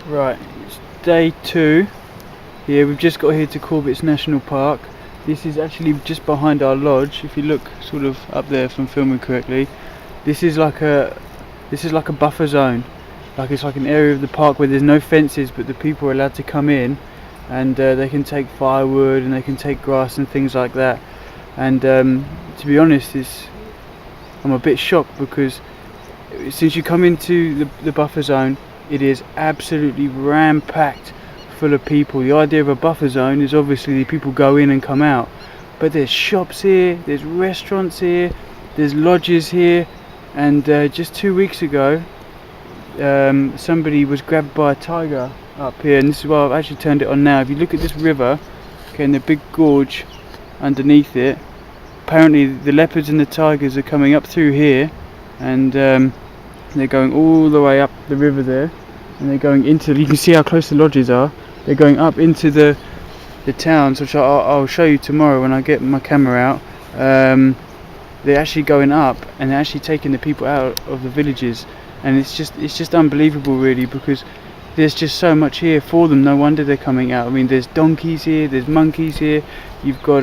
Right, it's day 2. Yeah, we've just got here to Corbett National Park. This is actually just behind our lodge. If you look sort of up there, if I'm filming correctly, this is like a buffer zone. Like it's like an area of the park where there's no fences, but the people are allowed to come in, and they can take firewood and they can take grass and things like that. And to be honest, I'm a bit shocked because since you come into the buffer zone, it is absolutely ram-packed full of people. The idea of a buffer zone is obviously the people go in and come out, but there's shops here, there's restaurants here, there's lodges here, and just 2 weeks ago somebody was grabbed by a tiger up here, and this is why I've actually turned it on now. If you look at this river, okay, and the big gorge underneath it, apparently the leopards and the tigers are coming up through here, and they're going all the way up the river there, and they're going into, you can see how close the lodges are, they're going up into the towns, which I'll show you tomorrow when I get my camera out. They're actually going up and they're actually taking the people out of the villages, and it's just unbelievable really, because there's just so much here for them. No wonder they're coming out. I mean, there's donkeys here, there's monkeys here, you've got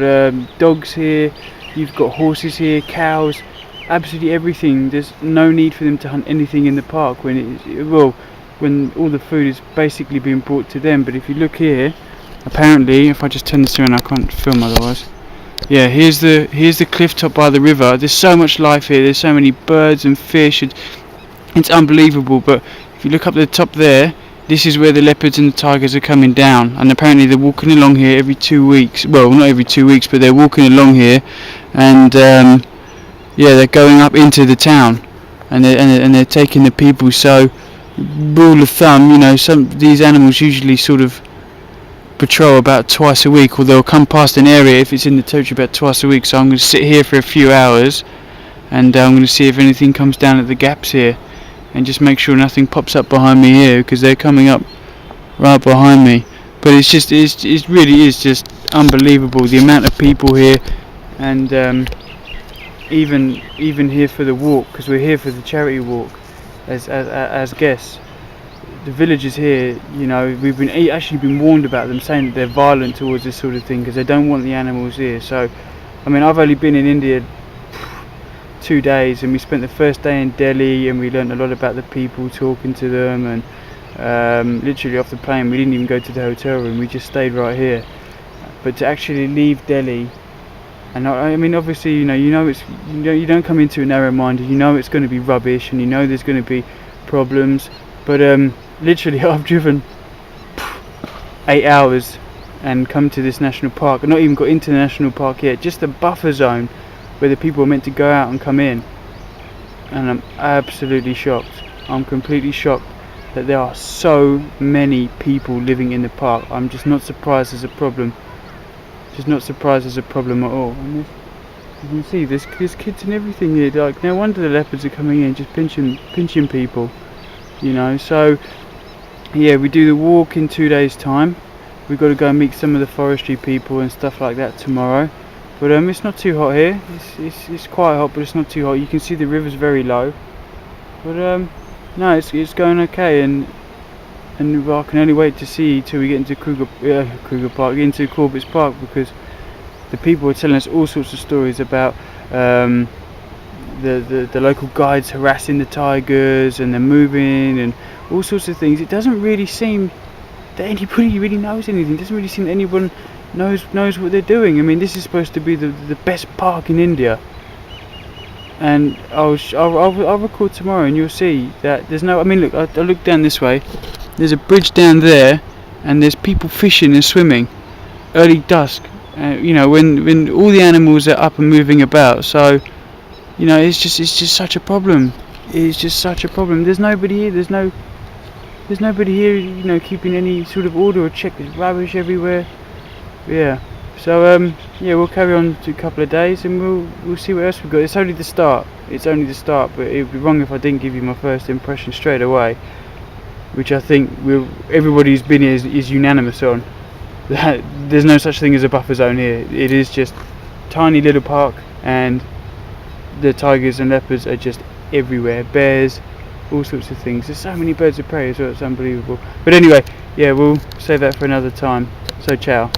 dogs here, you've got horses here, cows, absolutely everything. There's no need for them to hunt anything in the park when all the food is basically being brought to them. But if you look here, apparently, if I just turn this around, I can't film otherwise. Yeah, here's the cliff top by the river. There's so much life here. There's so many birds and fish, and it's unbelievable. But if you look up the top there, this is where the leopards and the tigers are coming down, and apparently they're walking along here every 2 weeks. Well, not every 2 weeks, but they're walking along here, and yeah, they're going up into the town, and they're taking the people. So, rule of thumb, you know, these animals usually sort of patrol about twice a week, or they'll come past an area if it's in the territory about twice a week. So I'm going to sit here for a few hours, and I'm going to see if anything comes down at the gaps here, and just make sure nothing pops up behind me here, because they're coming up right behind me. But it really is just unbelievable, the amount of people here, and even here for the walk, because we're here for the charity walk as guests. The villagers here, you know, we've actually been warned about them, saying that they're violent towards this sort of thing because they don't want the animals here. So, I mean, I've only been in India 2 days, and we spent the first day in Delhi, and we learned a lot about the people, talking to them, and literally off the plane, we didn't even go to the hotel room, we just stayed right here. But to actually leave Delhi, and I mean, obviously, you don't come into it narrow-minded. You know it's going to be rubbish, and you know there's going to be problems. But literally, I've driven 8 hours and come to this national park. I've not even got into the national park yet. Just the buffer zone where the people are meant to go out and come in. And I'm absolutely shocked. I'm completely shocked that there are so many people living in the park. I'm just not surprised there's a problem. Just not surprised there's a problem at all. And you can see there's kids and everything here. Like, no wonder the leopards are coming in, just pinching people. You know, so yeah, we do the walk in 2 days' time. We've got to go and meet some of the forestry people and stuff like that tomorrow. But it's not too hot here. It's quite hot, but it's not too hot. You can see the river's very low. But no, it's going okay, and I can only wait to see till we get into Kruger Park, into Corbett's Park, because the people are telling us all sorts of stories about the local guides harassing the tigers, and they're moving, and all sorts of things. It doesn't really seem that anybody really knows anything. It doesn't really seem that anyone knows what they're doing. I mean, this is supposed to be the best park in India, and I'll record tomorrow, and you'll see that there's no. I mean, look, I look down this way. There's a bridge down there, and there's people fishing and swimming, early dusk. You know, when all the animals are up and moving about. So, you know, it's just such a problem. It's just such a problem. There's nobody here. There's nobody here, you know, keeping any sort of order or check. There's rubbish everywhere. Yeah. So yeah, we'll carry on to a couple of days, and we'll see what else we've got. It's only the start. But it would be wrong if I didn't give you my first impression straight away, which I think everybody who's been here is unanimous on. That there's no such thing as a buffer zone here. It is just tiny little park, and the tigers and leopards are just everywhere. Bears, all sorts of things. There's so many birds of prey as well, it's unbelievable. But anyway, yeah, we'll save that for another time. So ciao.